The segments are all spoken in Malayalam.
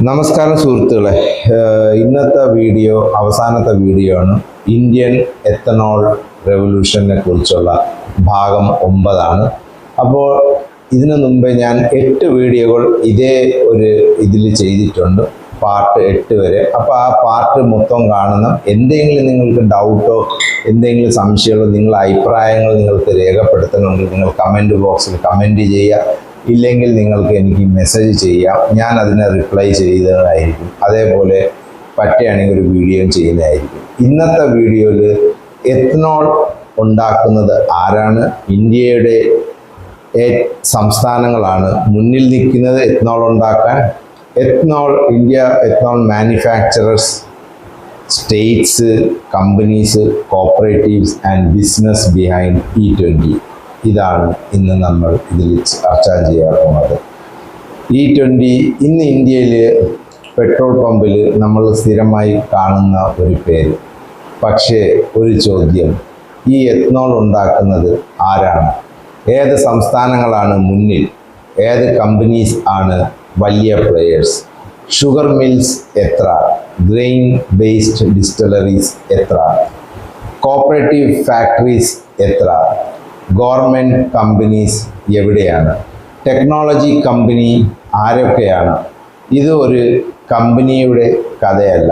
നമസ്കാരം സുഹൃത്തുക്കളെ, ഇന്നത്തെ വീഡിയോ അവസാനത്തെ വീഡിയോ ആണ്. ഇന്ത്യൻ എത്തനോൾ റെവല്യൂഷനെ കുറിച്ചുള്ള ഭാഗം 9. അപ്പോൾ ഇതിനു മുമ്പേ ഞാൻ 8 വീഡിയോകൾ ഇതേ ഒരു ഇതിൽ ചെയ്തിട്ടുണ്ട്, പാർട്ട് 8 വരെ. അപ്പോൾ ആ പാർട്ട് മൊത്തം കാണണം. എന്തെങ്കിലും നിങ്ങൾക്ക് ഡൗട്ടോ എന്തെങ്കിലും സംശയമോ നിങ്ങളുടെ അഭിപ്രായങ്ങൾ നിങ്ങൾക്ക് രേഖപ്പെടുത്തണമെങ്കിൽ നിങ്ങൾ കമൻറ്റ് ബോക്സിൽ കമൻറ്റ് ചെയ്യുക. ഇല്ലെങ്കിൽ നിങ്ങൾക്ക് എനിക്ക് മെസ്സേജ് ചെയ്യാം, ഞാൻ അതിനെ റിപ്ലൈ ചെയ്യുന്നതായിരിക്കും. അതേപോലെ പറ്റുകയാണെങ്കിൽ ഒരു വീഡിയോ ചെയ്യുന്നതായിരിക്കും. ഇന്നത്തെ വീഡിയോയിൽ എത്തനോൾ ഉണ്ടാക്കുന്നത് ആരാണ്, ഇന്ത്യയുടെ സംസ്ഥാനങ്ങളാണ് മുന്നിൽ നിൽക്കുന്നത് എത്തനോൾ ഉണ്ടാക്കാൻ. India ethanol manufacturers, States, companies, cooperatives and business behind E20. ഇതാണ് ഇന്ന് നമ്മൾ ഇതിൽ ചർച്ച ചെയ്യാൻ പോകുന്നത്. E20 ഇന്ന് ഇന്ത്യയിൽ പെട്രോൾ പമ്പിൽ നമ്മൾ സ്ഥിരമായി കാണുന്ന ഒരു പേര്. പക്ഷേ ഒരു ചോദ്യം, ഈ എത്തനോൾ ഉണ്ടാക്കുന്നത് ആരാണ്? ഏത് സംസ്ഥാനങ്ങളാണ് മുന്നിൽ? ഏത് കമ്പനീസ് ആണ് വലിയ പ്ലെയേഴ്സ്? ഷുഗർ മിൽസ് എത്ര? ഗ്രെയിൻ ബേസ്ഡ് ഡിസ്റ്റിലറീസ് എത്ര? കോപ്പറേറ്റീവ് ഫാക്ടറീസ് എത്ര? ഗവൺമെൻറ് കമ്പനീസ് എവിടെയാണ്? ടെക്നോളജി കമ്പനി ആരൊക്കെയാണ്? ഇത് ഒരു കമ്പനിയുടെ കഥയല്ല,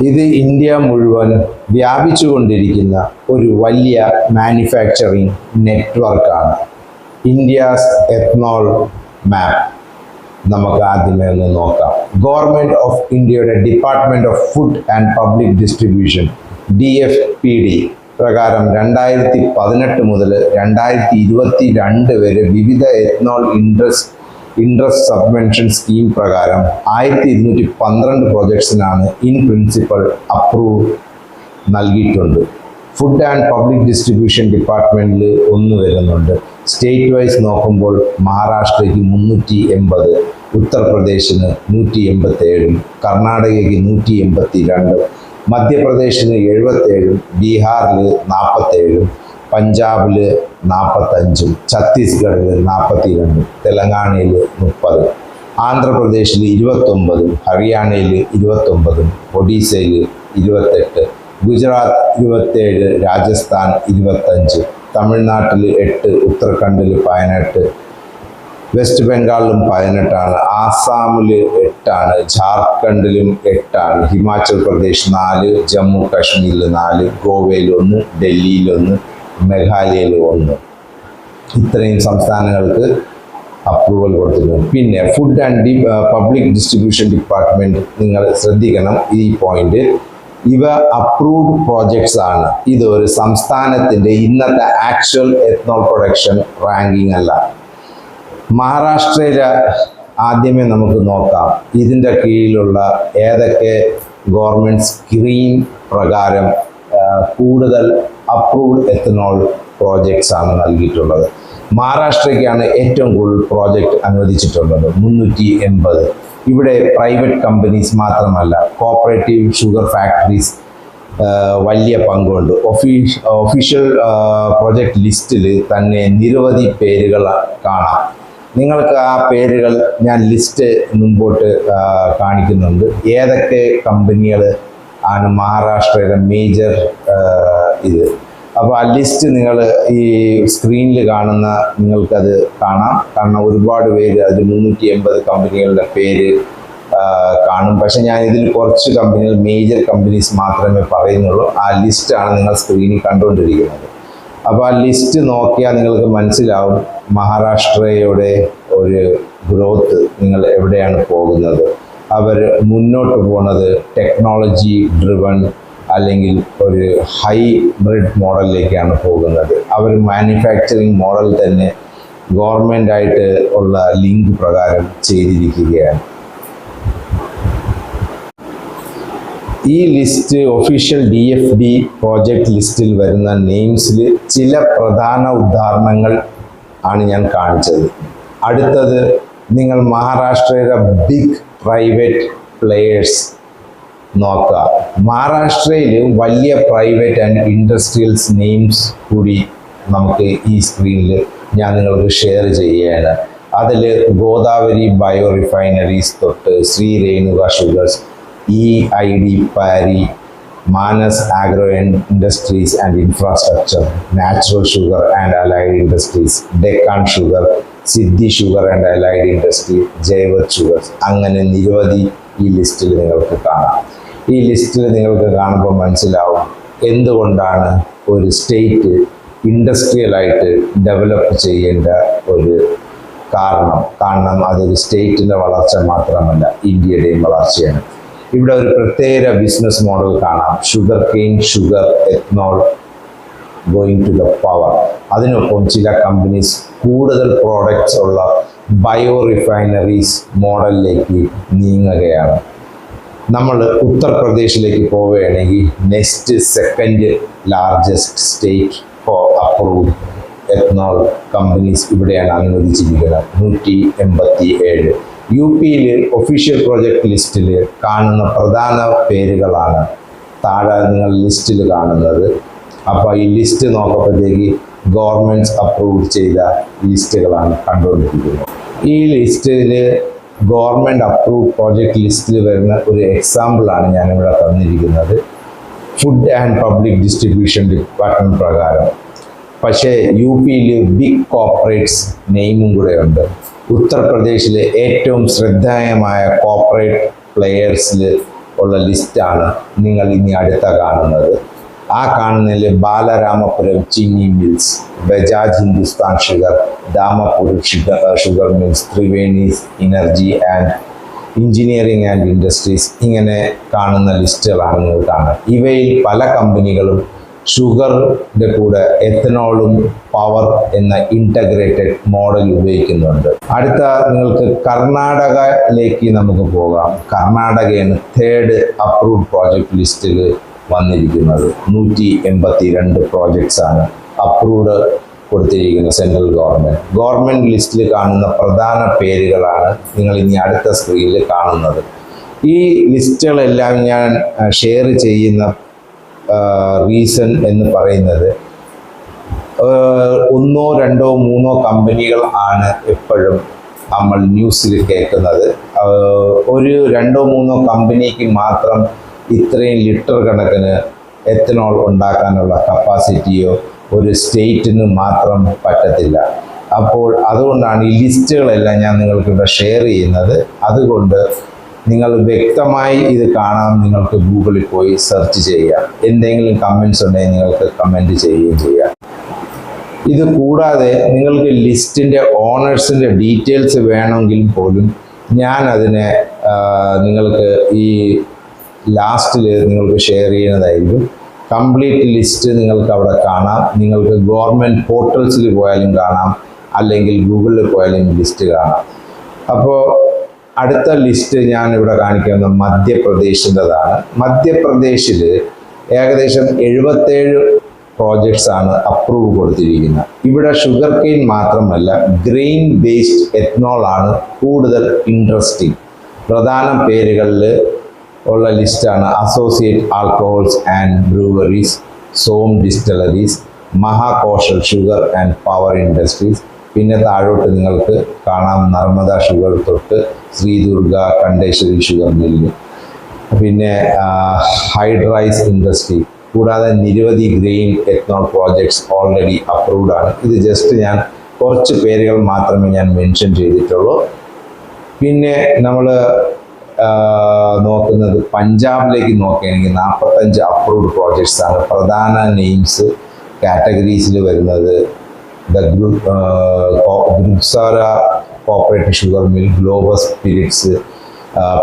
ഇത് ഇന്ത്യ മുഴുവൻ വ്യാപിച്ചുകൊണ്ടിരിക്കുന്ന ഒരു വലിയ മാനുഫാക്ചറിങ് നെറ്റ്വർക്കാണ്. ഇന്ത്യാസ് എത്തനോൾ മാപ്പ് നമുക്ക് ആദ്യമേ ഒന്ന് നോക്കാം. ഗവൺമെൻറ് ഓഫ് ഇന്ത്യയുടെ department of food and public distribution DFPD പ്രകാരം 2018 മുതൽ 2022 വരെ വിവിധ എത്തനോൾ ഇൻട്രസ്റ്റ് സബ്വെൻഷൻ സ്കീം പ്രകാരം 1212 പ്രോജക്ട്സിനാണ് ഇൻ പ്രിൻസിപ്പൽ അപ്രൂവ് നൽകിയിട്ടുണ്ട്. ഫുഡ് ആൻഡ് പബ്ലിക് ഡിസ്ട്രിബ്യൂഷൻ ഡിപ്പാർട്ട്മെൻറ്റിൽ 1 വരുന്നുണ്ട്. സ്റ്റേറ്റ് വൈസ് നോക്കുമ്പോൾ മഹാരാഷ്ട്രയ്ക്ക് 380, ഉത്തർപ്രദേശിന് 187, കർണാടകയ്ക്ക് 182, മധ്യപ്രദേശിന് 77, ബീഹാറിൽ 47, പഞ്ചാബിൽ 45, ഛത്തീസ്ഗഡിൽ 42, തെലങ്കാനയിൽ 30, ആന്ധ്രാപ്രദേശിൽ 29, ഹരിയാനയിൽ 29, ഒഡീസയിൽ 28, ഗുജറാത്ത് 27, രാജസ്ഥാൻ 25, തമിഴ്നാട്ടിൽ 8, ഉത്തരാഖണ്ഡിൽ 18, വെസ്റ്റ് ബംഗാളിലും 18, ആസാമിൽ 8, ജാർഖണ്ഡിലും 8, ഹിമാചൽ പ്രദേശ് 4, ജമ്മു കാശ്മീരിൽ 4, ഗോവയിൽ 1, ഡൽഹിയിൽ 1, മേഘാലയയിൽ 1. ഇത്രയും സംസ്ഥാനങ്ങൾക്ക് അപ്രൂവൽ കൊടുത്തിട്ടുണ്ട്. പിന്നെ food and public distribution department നിങ്ങൾ ശ്രദ്ധിക്കണം ഈ പോയിന്റ്. ഇവ അപ്രൂവ്ഡ് പ്രോജക്ട്സ് ആണ്. ഇതൊരു സംസ്ഥാനത്തിൻ്റെ ഇന്നത്തെ ആക്ച്വൽ എത്തനോൾ പ്രൊഡക്ഷൻ റാങ്കിങ് അല്ല. മഹാരാഷ്ട്രയിലെ ആദ്യമേ നമുക്ക് നോക്കാം. ഇതിൻ്റെ കീഴിലുള്ള ഏതൊക്കെ ഗവൺമെൻറ് സ്കീം പ്രകാരം കൂടുതൽ അപ്രൂവ്ഡ് എത്തനോൾ പ്രോജക്ട്സ് ആണ് നൽകിയിട്ടുള്ളത്. മഹാരാഷ്ട്രയ്ക്കാണ് ഏറ്റവും കൂടുതൽ പ്രോജക്റ്റ് അനുവദിച്ചിട്ടുള്ളത്, 380. ഇവിടെ പ്രൈവറ്റ് കമ്പനീസ് മാത്രമല്ല, കോപ്പറേറ്റീവ് ഷുഗർ ഫാക്ടറീസ് വലിയ പങ്കുണ്ട്. ഒഫീഷ്യൽ പ്രോജക്റ്റ് ലിസ്റ്റിൽ തന്നെ നിരവധി പേരുകൾ കാണാം. നിങ്ങൾക്ക് ആ പേരുകൾ ഞാൻ ലിസ്റ്റ് മുമ്പോട്ട് കാണിക്കുന്നുണ്ട്. ഏതൊക്കെ കമ്പനികൾ ആണ് മഹാരാഷ്ട്രയുടെ മേജർ ഇത്. അപ്പോൾ ആ ലിസ്റ്റ് നിങ്ങൾ ഈ സ്ക്രീനിൽ കാണുന്ന നിങ്ങൾക്കത് കാണാം. കാരണം ഒരുപാട് പേര്, അതിൽ 380 കമ്പനികളുടെ പേര് കാണും. പക്ഷെ ഞാൻ ഇതിൽ കുറച്ച് കമ്പനികൾ, മേജർ കമ്പനീസ് മാത്രമേ പറയുന്നുള്ളൂ. ആ ലിസ്റ്റാണ് നിങ്ങൾ സ്ക്രീനിൽ കണ്ടുകൊണ്ടിരിക്കുന്നത്. അപ്പോൾ ആ ലിസ്റ്റ് നോക്കിയാൽ നിങ്ങൾക്ക് മനസ്സിലാവും മഹാരാഷ്ട്രയുടെ ഒരു ഗ്രോത്ത്, നിങ്ങൾ എവിടെയാണ് പോകുന്നത്. അവർ മുന്നോട്ട് പോകുന്നത് ടെക്നോളജി ഡ്രിവൺ അല്ലെങ്കിൽ ഒരു ഹൈബ്രിഡ് മോഡലിലേക്കാണ് പോകുന്നത്. അവർ മാനുഫാക്ചറിങ് മോഡൽ തന്നെ ഗവൺമെൻറ്റായിട്ട് ഉള്ള ലിങ്ക് പ്രകാരം ചെയ്തിരിക്കുകയാണ്. ഈ ലിസ്റ്റ് ഒഫീഷ്യൽ DFD പ്രോജക്റ്റ് ലിസ്റ്റിൽ വരുന്ന നെയിംസിൽ ചില പ്രധാന ഉദാഹരണങ്ങൾ ആണ് ഞാൻ കാണിച്ചത്. അടുത്തത് നിങ്ങൾ മഹാരാഷ്ട്രയുടെ ബിഗ് പ്രൈവറ്റ് പ്ലെയേഴ്സ് നോക്കുക. മഹാരാഷ്ട്രയിൽ വലിയ പ്രൈവറ്റ് ആൻഡ് ഇൻഡസ്ട്രിയൽസ് നെയിംസ് കൂടി നമുക്ക് ഈ സ്ക്രീനിൽ ഞാൻ നിങ്ങൾക്ക് ഷെയർ ചെയ്യുകയാണ്. അതിൽ ഗോദാവരി ബയോ റിഫൈനറീസ് തൊട്ട് Shri Renuka sugars, EID Parry, Manas agro industries and infrastructure, natural sugar and allied industries, Deccan sugar, Siddhi sugar and allied industry, ജൈവത് ഷുഗേഴ്സ്, അങ്ങനെ നിരവധി ഈ ലിസ്റ്റിൽ നിങ്ങൾക്ക് കാണാം. ഈ ലിസ്റ്റിൽ നിങ്ങൾക്ക് കാണുമ്പോൾ മനസ്സിലാവും എന്തുകൊണ്ടാണ് ഒരു സ്റ്റേറ്റ് ഇൻഡസ്ട്രിയലായിട്ട് ഡെവലപ്പ് ചെയ്യേണ്ട ഒരു കാരണം അതൊരു സ്റ്റേറ്റിൻ്റെ വളർച്ച മാത്രമല്ല, ഇന്ത്യയുടെയും വളർച്ചയാണ്. ഇവിടെ ഒരു പ്രത്യേക ബിസിനസ് മോഡൽ കാണാം. Sugar cane, sugar, ethanol going to the power. അതിനൊപ്പം ചില കമ്പനീസ് കൂടുതൽ പ്രോഡക്റ്റ്സ് ഉള്ള ബയോ റിഫൈനറീസ് മോഡലിലേക്ക് നീങ്ങുകയാണ്. നമ്മൾ ഉത്തർപ്രദേശിലേക്ക് പോവുകയാണെങ്കിൽ next second largest state for approved ethanol companies ഇവിടെയാണ് അനുവദിച്ചിരിക്കുന്നത്, 187. UP-യിൽ ഒഫീഷ്യൽ പ്രോജക്റ്റ് ലിസ്റ്റിൽ കാണുന്ന പ്രധാന പേരുകളാണ് താഴെ നിങ്ങൾ ലിസ്റ്റിൽ കാണുന്നത്. അപ്പോൾ ഈ ലിസ്റ്റ് നോക്കുമ്പോഴത്തേക്ക് ഗവൺമെൻറ് അപ്രൂവ് ചെയ്ത ലിസ്റ്റുകളാണ് കണ്ടുകൊണ്ടിരിക്കുന്നത്. ഈ ലിസ്റ്റിൽ ഗവൺമെൻറ് അപ്രൂവ് പ്രോജക്റ്റ് ലിസ്റ്റിൽ വരുന്ന ഒരു എക്സാമ്പിളാണ് ഞാനിവിടെ തന്നിരിക്കുന്നത്. Food and public distribution department പ്രകാരം. പക്ഷേ UP-യിൽ ബിഗ് കോർപ്പറേറ്റ്സ് നെയിമും കൂടെ ഉണ്ട്. ഉത്തർപ്രദേശിലെ ഏറ്റവും ശ്രദ്ധേയമായ കോർപ്പറേറ്റ് പ്ലെയേഴ്സിൽ ഉള്ള ലിസ്റ്റാണ് നിങ്ങൾ ഇനി അടുത്ത കാണുന്നത്. ആ കാണുന്നതിൽ Balaramapuram Chini mills, Bajaj Hindusthan sugar, Dhampur sugar mills, ത്രിവേണീസ് energy and engineering and industries, ഇങ്ങനെ കാണുന്ന ലിസ്റ്റുകളാണ് നിങ്ങൾ കാണുന്നത്. ഇവയിൽ പല കമ്പനികളും ഷുഗറിൻ്റെ കൂടെ എത്തനോളും പവർ എന്ന ഇൻ്റഗ്രേറ്റഡ് മോഡൽ ഉപയോഗിക്കുന്നുണ്ട്. അടുത്ത നിങ്ങൾക്ക് കർണാടകയിലേക്ക് നമുക്ക് പോകാം. കർണാടകയാണ് തേർഡ് അപ്രൂവ്ഡ് പ്രോജക്റ്റ് ലിസ്റ്റിൽ വന്നിരിക്കുന്നത്. 182 പ്രോജക്ട്സാണ് അപ്രൂവ്ഡ് കൊടുത്തിരിക്കുന്നത് സെൻട്രൽ ഗവൺമെൻറ് ലിസ്റ്റിൽ കാണുന്ന പ്രധാന പേരുകളാണ് നിങ്ങൾ ഇനി അടുത്ത സ്ക്രീനിൽ കാണുന്നത്. ഈ ലിസ്റ്റുകളെല്ലാം ഞാൻ ഷെയർ ചെയ്യുന്ന റീസൺ എന്ന് പറയുന്നത്, 1, 2, 3 കമ്പനികൾ ആണ് എപ്പോഴും നമ്മൾ ന്യൂസിൽ കേൾക്കുന്നത്. ഒരു 2, 3 കമ്പനിക്ക് മാത്രം ഇത്രയും ലിറ്റർ കണക്കിന് എത്തനോൾ ഉണ്ടാക്കാനുള്ള കപ്പാസിറ്റിയോ ഒരു സ്റ്റേറ്റിന് മാത്രം പറ്റത്തില്ല. അപ്പോൾ അതുകൊണ്ടാണ് ഈ ലിസ്റ്റുകളെല്ലാം ഞാൻ നിങ്ങൾക്കിവിടെ ഷെയർ ചെയ്യുന്നത്. അതുകൊണ്ട് നിങ്ങൾ വ്യക്തമായി ഇത് കാണാൻ നിങ്ങൾക്ക് ഗൂഗിളിൽ പോയി സെർച്ച് ചെയ്യാം. എന്തെങ്കിലും കമൻറ്റ്സ് ഉണ്ടെങ്കിൽ നിങ്ങൾക്ക് കമൻറ്റ് ചെയ്യുകയും ചെയ്യാം. ഇത് കൂടാതെ നിങ്ങൾക്ക് ലിസ്റ്റിൻ്റെ ഓണേഴ്സിൻ്റെ ഡീറ്റെയിൽസ് വേണമെങ്കിൽ പോലും ഞാൻ അതിനെ നിങ്ങൾക്ക് ഈ ലാസ്റ്റിൽ നിങ്ങൾക്ക് ഷെയർ ചെയ്യുന്നതായിരിക്കും. കംപ്ലീറ്റ് ലിസ്റ്റ് നിങ്ങൾക്ക് അവിടെ കാണാം. നിങ്ങൾക്ക് ഗവൺമെൻറ് പോർട്ടൽസിൽ പോയാലും കാണാം, അല്ലെങ്കിൽ ഗൂഗിളിൽ പോയാലും ലിസ്റ്റ് കാണാം. അപ്പോൾ അടുത്ത ലിസ്റ്റ് ഞാൻ ഇവിടെ കാണിക്കുന്നത് മധ്യപ്രദേശിൻ്റെതാണ്. മധ്യപ്രദേശിൽ ഏകദേശം 77 പ്രോജക്ട്സ് ആണ് അപ്രൂവ് കൊടുത്തിരിക്കുന്നത്. ഇവിടെ ഷുഗർ കെയിൻ മാത്രമല്ല, ഗ്രെയിൻ ബേസ്ഡ് എത്നോൾ ആണ് കൂടുതൽ ഇൻട്രസ്റ്റിംഗ്. പ്രധാന പേരുകളിൽ ഉള്ള ലിസ്റ്റാണ് associate alcohols and breweries, Som distilleries, Mahakoshal sugar and power industries. പിന്നെ താഴോട്ട് നിങ്ങൾക്ക് കാണാം നർമ്മദ ഷുഗർ തൊട്ട് ശ്രീദുർഗ കണ്ടേശ്വരി ഷുഗർ മില്ല്, പിന്നെ ഹൈഡ്രൈസ് ഇൻഡസ്ട്രി, കൂടാതെ നിരവധി grain ethanol projects already approved ആണ്. ഇത് ജസ്റ്റ് ഞാൻ കുറച്ച് പേരുകൾ മാത്രമേ ഞാൻ മെൻഷൻ ചെയ്തിട്ടുള്ളൂ. പിന്നെ നമ്മൾ നോക്കുന്നത് പഞ്ചാബിലേക്ക് നോക്കുകയാണെങ്കിൽ 45 അപ്രൂവ്ഡ് പ്രോജക്ട്സ് ആണ്. പ്രധാന നെയിംസ് കാറ്റഗറീസിൽ വരുന്നത് ഗ്രൂപ്സാര cooperative sugar mill, Globus spirits,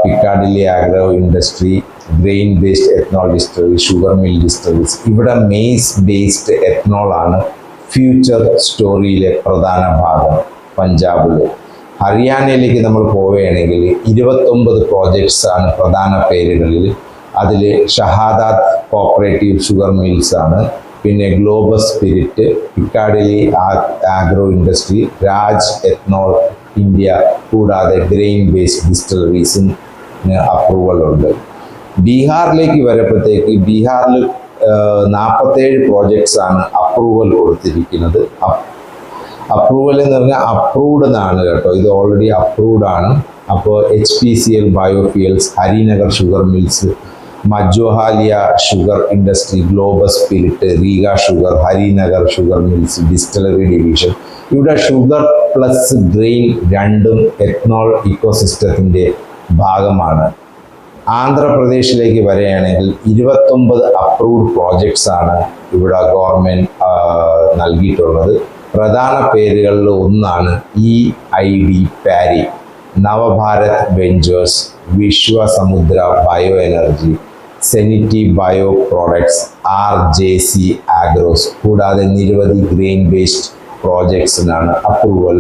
Piccadily agro industry, grain based ethanol distillery, sugar mill distilleries. ഇവിടെ മെയ്സ് ബേസ്ഡ് എത്നോൾ ആണ് ഫ്യൂച്ചർ സ്റ്റോറിയിലെ പ്രധാന ഭാഗം പഞ്ചാബിൽ. ഹരിയാനയിലേക്ക് നമ്മൾ പോവുകയാണെങ്കിൽ 29 പ്രോജക്ട്സ് ആണ് പ്രധാന പേരുകളിൽ. അതിൽ ഷഹാദാത്ത് കോപ്പറേറ്റീവ് ഷുഗർ മിൽസ് ആണ്, പിന്നെ Globus spirit, Piccadily agro industry, Raj ethanol India, കൂടാതെ ഗ്രെയിൻ ബേസ്ഡ് ഡിസ്റ്റിലറീസിന് അപ്രൂവൽ ഉണ്ട്. ബീഹാറിലേക്ക് വരുമ്പോഴത്തേക്ക് ബീഹാറിൽ 47 പ്രോജക്ട്സ് ആണ് അപ്രൂവൽ കൊടുത്തിരിക്കുന്നത്. അപ്രൂവൽ എന്ന് പറഞ്ഞാൽ അപ്രൂവ്ഡ് എന്നാണ് കേട്ടോ, ഇത് ഓൾറെഡി അപ്രൂവ്ഡ് ആണ്. അപ്പോൾ HPCL biofuels, Harinagar sugar mills, Majhaulia sugar industry, Globus spirit, Riga sugar, Harinagar sugar mills, distillery division. ഇവിടെ ഷുഗർ പ്ലസ് ഗ്രെയിൻ രണ്ടും എത്നോൾ ഇക്കോസിസ്റ്റത്തിൻ്റെ ഭാഗമാണ്. ആന്ധ്രാപ്രദേശിലേക്ക് വരികയാണെങ്കിൽ 29 അപ്രൂവ്ഡ് പ്രോജക്ട്സ് ആണ് ഇവിടെ ഗവൺമെൻറ് നൽകിയിട്ടുള്ളത്. പ്രധാന പേരുകളിൽ ഒന്നാണ് EID Parry, Navbharat ventures, Vishwasamudra bio energy, സെനിറ്റി ബയോ പ്രോഡക്ട്സ്, RJC ആഗ്രോസ്. കൂടാതെ നിരവധി ഗ്രെയിൻ ബേസ്ഡ് പ്രോജക്ട്സിനാണ് അപ്രൂവൽ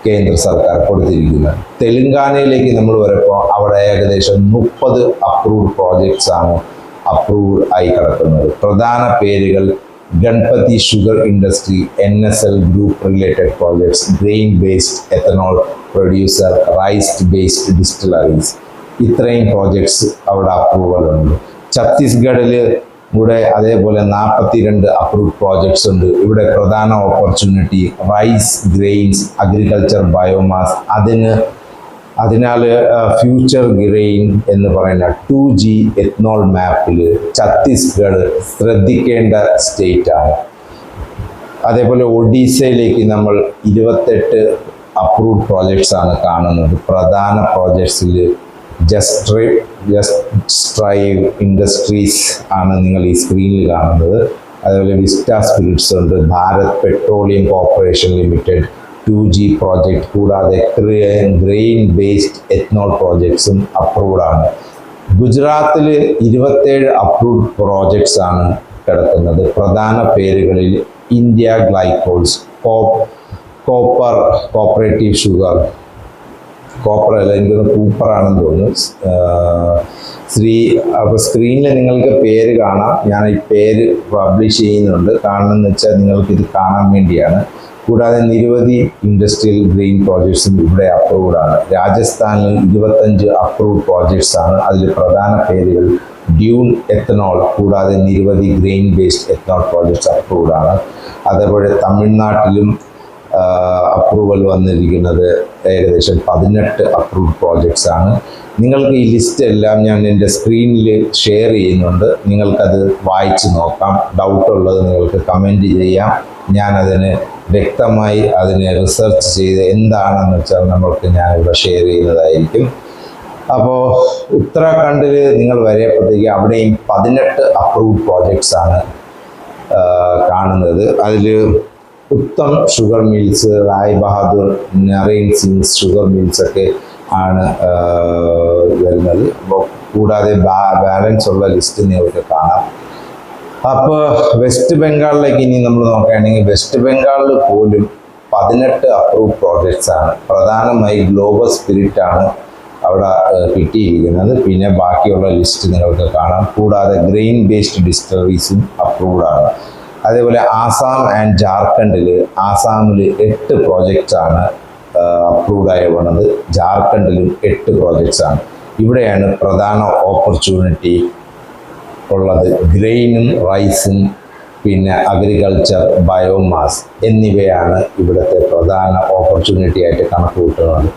കേന്ദ്ര സർക്കാർ കൊടുത്തിരിക്കുന്നത്. തെലങ്കാനയിലേക്ക് നമ്മൾ വരുമ്പോൾ അവിടെ ഏകദേശം 30 അപ്രൂവ്ഡ് പ്രോജക്ട്സ് ആണ് അപ്രൂവ്ഡ് ആയി കിടക്കുന്നത്. പ്രധാന പേരുകൾ Ganpati sugar industry, NSL group related projects, grain based ethanol producer, rice based distilleries. ഇത്രയും പ്രോജക്ട്സ് അവിടെ അപ്രൂവൽ ഉണ്ട്. ഛത്തീസ്ഗഡിൽ ഇവിടെ അതേപോലെ 42 അപ്രൂവ്ഡ് പ്രോജക്ട്സ് ഉണ്ട്. ഇവിടെ പ്രധാന opportunity rice grains, agriculture biomass, അതിനാൽ ഫ്യൂച്ചർ ഗ്രെയിൻ എന്ന് പറയുന്ന 2G എത്നോൾ മാപ്പിൽ ഛത്തീസ്ഗഡ് ശ്രദ്ധിക്കേണ്ട സ്റ്റേറ്റ് ആണ്. അതേപോലെ ഒഡീസയിലേക്ക് നമ്മൾ 28 അപ്രൂവ്ഡ് പ്രോജക്ട്സ് ആണ് കാണുന്നത്. പ്രധാന പ്രോജക്ട്സിൽ ജസ്റ്റ് സ്ട്രൈവ് ഇൻഡസ്ട്രീസ് ആണ് നിങ്ങൾ ഈ സ്ക്രീനിൽ കാണുന്നത്. അതേപോലെ വിസ്റ്റ സ്പിരിറ്റ്സ് ഉണ്ട്, Bharat petroleum corporation limited 2G project. കൂടാതെ ഗ്രെയിൻ ബേസ്ഡ് എത്നോൾ പ്രോജക്ട്സും അപ്രൂവ്ഡ് ആണ്. ഗുജറാത്തിൽ 27 അപ്രൂവ്ഡ് പ്രോജക്ട്സ് ആണ് കിടക്കുന്നത്. പ്രധാന പേരുകളിൽ India ഗ്ലൈക്കോൾസ്, copper cooperative sugar, copper അല്ല എനിക്കൊന്ന് കൂപ്പറാണെന്ന് തോന്നുന്നു. അപ്പോൾ സ്ക്രീനിൽ നിങ്ങൾക്ക് പേര് കാണാം. ഞാൻ ഈ പേര് പബ്ലിഷ് ചെയ്യുന്നുണ്ട്. കാണണമെന്ന് വെച്ചാൽ നിങ്ങൾക്കിത് കാണാൻ വേണ്ടിയാണ്. കൂടാതെ നിരവധി ഇൻഡസ്ട്രിയൽ ഗ്രെയിൻ പ്രോജക്ട്സും ഇവിടെ അപ്രൂവ്ഡ് ആണ്. രാജസ്ഥാനിൽ 25 അപ്രൂവ്ഡ് പ്രോജക്ട്സ് ആണ്. അതിൽ പ്രധാന പേരുകൾ ഡ്യൂൺ എത്തനോൾ, കൂടാതെ നിരവധി grain based ethanol projects approved ആണ്. അതേപോലെ തമിഴ്നാട്ടിലും അപ്രൂവൽ വന്നിരിക്കുന്നത് ഏകദേശം 18 അപ്രൂവ്ഡ് പ്രോജക്ട്സ് ആണ്. നിങ്ങൾക്ക് ഈ ലിസ്റ്റ് എല്ലാം ഞാൻ എൻ്റെ സ്ക്രീനിൽ ഷെയർ ചെയ്യുന്നുണ്ട്. നിങ്ങൾക്കത് വായിച്ച് നോക്കാം. ഡൗട്ടുള്ളത് നിങ്ങൾക്ക് കമൻറ്റ് ചെയ്യാം. ഞാനതിന് വ്യക്തമായി അതിനെ റിസർച്ച് ചെയ്ത് എന്താണെന്ന് വെച്ചാൽ ഞാനിവിടെ ഷെയർ ചെയ്യുന്നതായിരിക്കും. അപ്പോൾ ഉത്തരാഖണ്ഡിൽ നിങ്ങൾ വരയപ്പോഴത്തേക്ക് അവിടെയും 18 അപ്രൂവ്ഡ് പ്രോജക്ട്സ് ആണ് കാണുന്നത്. അതിൽ Uttam sugar mills, Rai Bahadur, Narain Singh sugar മിൽസൊക്കെ ആണ് വരുന്നത്. അപ്പോൾ കൂടാതെ ബാലൻസ് ഉള്ള ലിസ്റ്റ് നിങ്ങൾക്ക് കാണാം. അപ്പോൾ വെസ്റ്റ് ബംഗാളിലേക്ക് ഇനി നമ്മൾ നോക്കുകയാണെങ്കിൽ വെസ്റ്റ് ബംഗാളിൽ പോലും 18 അപ്രൂവ്ഡ് പ്രോജക്ട്സ് ആണ്. പ്രധാനമായി ഗ്ലോബൽ സ്പിരിറ്റ് ആണ് അവിടെ കിട്ടിയിരിക്കുന്നത്. പിന്നെ ബാക്കിയുള്ള ലിസ്റ്റ് നിങ്ങൾക്ക് കാണാം. കൂടാതെ ഗ്രെയിൻ ബേസ്ഡ് ഡിസ്റ്റിലറീസും അപ്രൂവ്ഡ് ആണ്. അതേപോലെ ആസാം ആൻഡ് ജാർഖണ്ഡിൽ, ആസാമിൽ 8 പ്രോജക്ട്സ് ആണ് അപ്രൂവ്ഡ് ആയി വന്നത്. ജാർഖണ്ഡിലും 8 പ്രോജക്ട്സ് ആണ്. ഇവിടെയാണ് പ്രധാന ഓപ്പർച്യൂണിറ്റി ഉള്ളത്. ഗ്രെയിനും റൈസും പിന്നെ അഗ്രികൾച്ചർ, ബയോമാസ് എന്നിവയാണ് ഇവിടുത്തെ പ്രധാന ഓപ്പർച്യൂണിറ്റി ആയിട്ട് കണക്ക് കൂട്ടുന്നത്.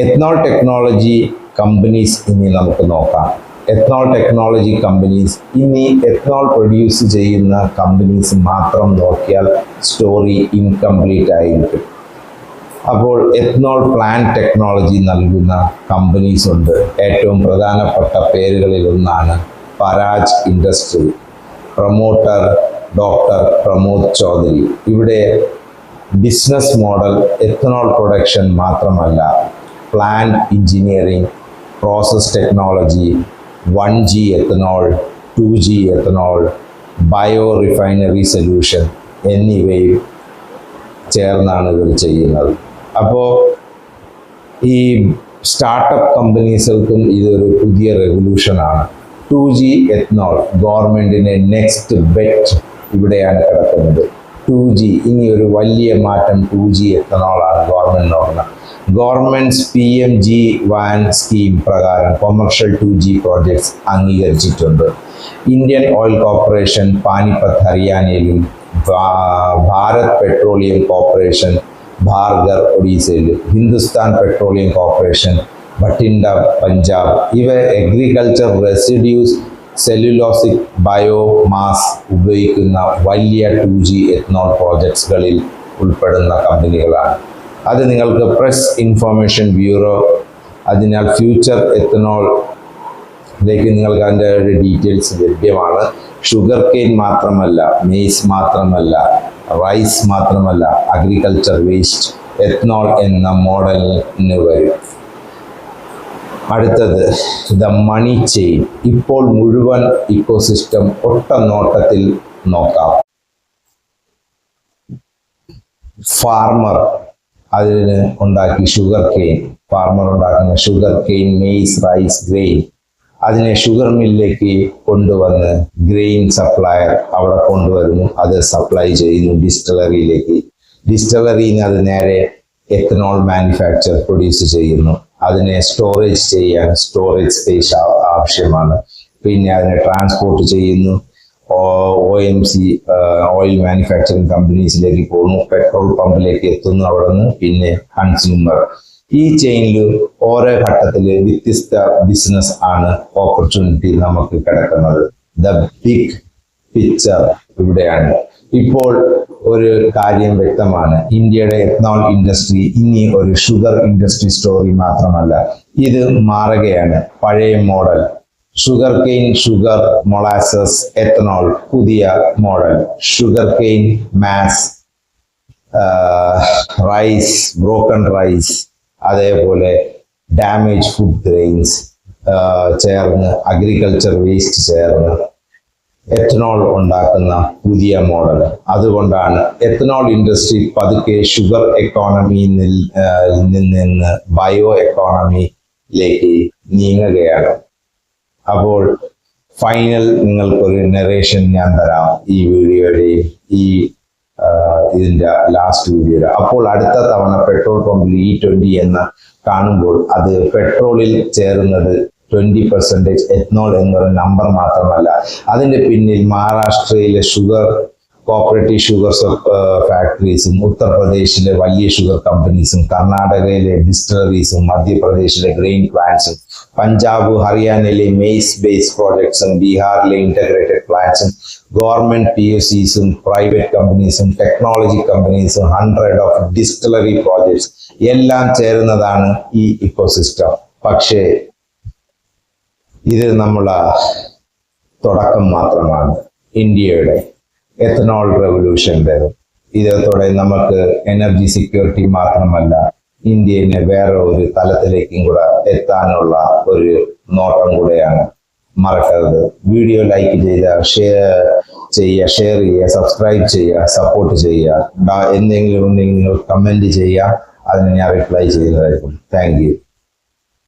എത്നോൾ ടെക്നോളജി കമ്പനീസ് ഇനി നമുക്ക് നോക്കാം. എത്നോൾ ടെക്നോളജി കമ്പനീസ്, ഇനി എത്നോൾ പ്രൊഡ്യൂസ് ചെയ്യുന്ന കമ്പനീസ് മാത്രം നോക്കിയാൽ സ്റ്റോറി ഇൻകംപ്ലീറ്റ് ആയിരിക്കും. അപ്പോൾ എത്നോൾ പ്ലാന്റ് ടെക്നോളജി നൽകുന്ന കമ്പനീസ് ഉണ്ട്. ഏറ്റവും പ്രധാനപ്പെട്ട പേരുകളിൽ ഒന്നാണ് Praj industry, promoter doctor Pramod Chaudhari. ഇവിടെ ബിസിനസ് മോഡൽ എത്തനോൾ പ്രൊഡക്ഷൻ മാത്രമല്ല, plant engineering, process technology, 1G ethanol, 2G ethanol, bio refinery solution എന്നിവയും ചേർന്നാണ് ഇവർ ചെയ്യുന്നത്. അപ്പോൾ ഈ സ്റ്റാർട്ടപ്പ് കമ്പനീസുകൾക്കും ഇതൊരു പുതിയ റെവല്യൂഷനാണ്. 2G എത്തനോൾ ഗവൺമെൻറ്റിൻ്റെ നെക്സ്റ്റ് ബെറ്റ് ഇവിടെയാണ് കിടക്കുന്നത്. 2G ഇനി ഒരു വലിയ മാറ്റം 2G എത്തനോളാണ് ഗവൺമെൻറ് നോക്കുന്നത്. ഗവൺമെൻറ് PMG-1 സ്കീം പ്രകാരം കൊമേഴ്ഷ്യൽ 2G പ്രോജക്ട്സ് അംഗീകരിച്ചിട്ടുണ്ട്. ഇന്ത്യൻ ഓയിൽ കോർപ്പറേഷൻ പാനിപ്പത്ത് ഹരിയാനയിലും, ഭാരത് പെട്രോളിയം കോർപ്പറേഷൻ ഭാർഗർ ഒഡീസയിൽ, ഹിന്ദുസ്ഥാൻ പെട്രോളിയം കോർപ്പറേഷൻ ബട്ടിൻഡ പഞ്ചാബ്. ഇവ അഗ്രികൾച്ചർ റെസിഡ്യൂസ് സെല്ലുലോസിക് ബയോമാസ് ഉപയോഗിക്കുന്ന വലിയ 2G എത്തനോൾ പ്രോജക്ട്സുകളിൽ ഉൾപ്പെടുന്ന കമ്പനികളാണ്. അത് നിങ്ങൾക്ക് പ്രസ് ഇൻഫർമേഷൻ ബ്യൂറോ, അതിനാൽ ഫ്യൂച്ചർ എത്തനോളിലേക്ക് നിങ്ങൾക്ക് അതിൻ്റെ ഒരു ഡീറ്റെയിൽസ് ലഭ്യമാണ്. ഷുഗർ കെയിൻ മാത്രമല്ല, മെയ്സ് മാത്രമല്ല, റൈസ് മാത്രമല്ല, അഗ്രികൾച്ചർ വേസ്റ്റ് എത്തനോൾ എന്ന മോഡലിന് വരും. അടുത്തത് ദ മണി ചെയിൻ. ഇപ്പോൾ മുഴുവൻ ഇക്കോസിസ്റ്റം ഒറ്റ നോട്ടത്തിൽ നോക്കാം. ഫാർമർ അതിന് ഉണ്ടാക്കി ഷുഗർ കെയിൻ, ഫാർമർ ഉണ്ടാക്കുന്ന sugar cane, maize, rice, grain, അതിനെ ഷുഗർ മില്ലിലേക്ക് കൊണ്ടുവന്ന് ഗ്രെയിൻ സപ്ലയർ അവിടെ കൊണ്ടുവരുന്നു, അത് സപ്ലൈ ചെയ്യുന്നു ഡിസ്റ്റിലറിയിലേക്ക്. ഡിസ്റ്റിലറിയിൽ നിന്ന് അത് നേരെ എത്തനോൾ മാനുഫാക്ചർ പ്രൊഡ്യൂസ് ചെയ്യുന്നു. അതിനെ സ്റ്റോറേജ് ചെയ്യാൻ സ്റ്റോറേജ് സ്പേസ് ആവശ്യമാണ്. പിന്നെ അതിനെ ട്രാൻസ്പോർട്ട് ചെയ്യുന്നു, OMC ഓയിൽ മാനുഫാക്ചറിങ് കമ്പനീസിലേക്ക് പോകുന്നു, പെട്രോൾ പമ്പിലേക്ക് എത്തുന്നു, അവിടെ നിന്ന് പിന്നെ കൺസ്യൂമർ. ഈ ചെയിനിൽ ഓരോ ഘട്ടത്തിൽ വ്യത്യസ്ത ബിസിനസ് ആണ് ഓപ്പർച്യൂണിറ്റി നമുക്ക് കിടക്കുന്നത്. ദ ബിഗ് പിക്ചർ ഇവിടെയാണ്. ഇപ്പോൾ ഒരു കാര്യം വ്യക്തമാണ്, ഇന്ത്യയുടെ എത്തനോൾ ഇൻഡസ്ട്രി ഇനി ഒരു ഷുഗർ ഇൻഡസ്ട്രി സ്റ്റോറി മാത്രമല്ല, ഇത് മാറുകയാണ്. പഴയ model sugar cane, sugar, molasses, ethanol, പുതിയ model sugar cane, maize, rice, broken rice, അതേപോലെ ഡാമേജ് ഫുഡ് ഗ്രെയിൻസ് ചേർന്ന്, അഗ്രികൾച്ചർ വേസ്റ്റ് ചേർന്ന് എത്തനോൾ ഉണ്ടാക്കുന്ന പുതിയ മോഡൽ. അതുകൊണ്ടാണ് എത്തനോൾ ഇൻഡസ്ട്രി പതുക്കെ ഷുഗർ എക്കോണമിയിൽ നിന്ന് ബയോ എക്കോണമിയിലേക്ക് നീങ്ങുകയാണ്. അപ്പോൾ ഫൈനൽ നിങ്ങൾക്കൊരു നറേഷൻ ഞാൻ തരാം ഈ വീഡിയോയുടെയും ഇതിൻ്റെ ലാസ്റ്റ് വീഡിയോയിൽ. അപ്പോൾ അടുത്ത തവണ പെട്രോൾ പമ്പിൽ E20 എന്ന് കാണുമ്പോൾ അത് പെട്രോളിൽ ചേരുന്നത് 20% എത്തനോൾ എന്നൊരു നമ്പർ മാത്രമല്ല, അതിൻ്റെ പിന്നിൽ മഹാരാഷ്ട്രയിലെ ഷുഗർ കോപ്പറേറ്റീവ് ഷുഗർ ഫാക്ടറീസും, ഉത്തർപ്രദേശിലെ വലിയ ഷുഗർ കമ്പനീസും, കർണാടകയിലെ ഡിസ്റ്റിലറീസും, മധ്യപ്രദേശിലെ ഗ്രെയിൻ പ്ലാന്റ്സും, പഞ്ചാബ് ഹരിയാനയിലെ മെയ്സ് ബേസ് പ്രോജക്ട്സും, ബീഹാറിലെ ഇന്റഗ്രേറ്റഡ് പ്ലാന്റ്സും, ഗവൺമെന്റ് POCസും, പ്രൈവറ്റ് കമ്പനീസും, ടെക്നോളജി കമ്പനീസും, 100 ഓഫ് ഡിസ്റ്റിലറി പ്രോജക്ട്സ് എല്ലാം ചേരുന്നതാണ് ഈ ഇക്കോസിസ്റ്റം. പക്ഷേ ഇത് നമ്മളെ തുടക്കം മാത്രമാണ് ഇന്ത്യയുടെ എത്തനോൾ റെവല്യൂഷൻ്റെ. ഇതോടെ നമുക്ക് എനർജി സെക്യൂരിറ്റി മാത്രമല്ല, ഇന്ത്യനെ വേറെ ഒരു തലത്തിലേക്കും കൂടെ എത്താനുള്ള ഒരു നോട്ടം കൂടെയാണ്. മറക്കരുത്, വീഡിയോ ലൈക്ക് ചെയ്യുക, ഷെയർ ചെയ്യുക, സബ്സ്ക്രൈബ് ചെയ്യുക, സപ്പോർട്ട് ചെയ്യുക. എന്തെങ്കിലും ഉണ്ടെങ്കിൽ നിങ്ങൾ കമൻറ്റ് ചെയ്യുക, അതിന് ഞാൻ റിപ്ലൈ ചെയ്യുന്നതായിരിക്കും. Thank you.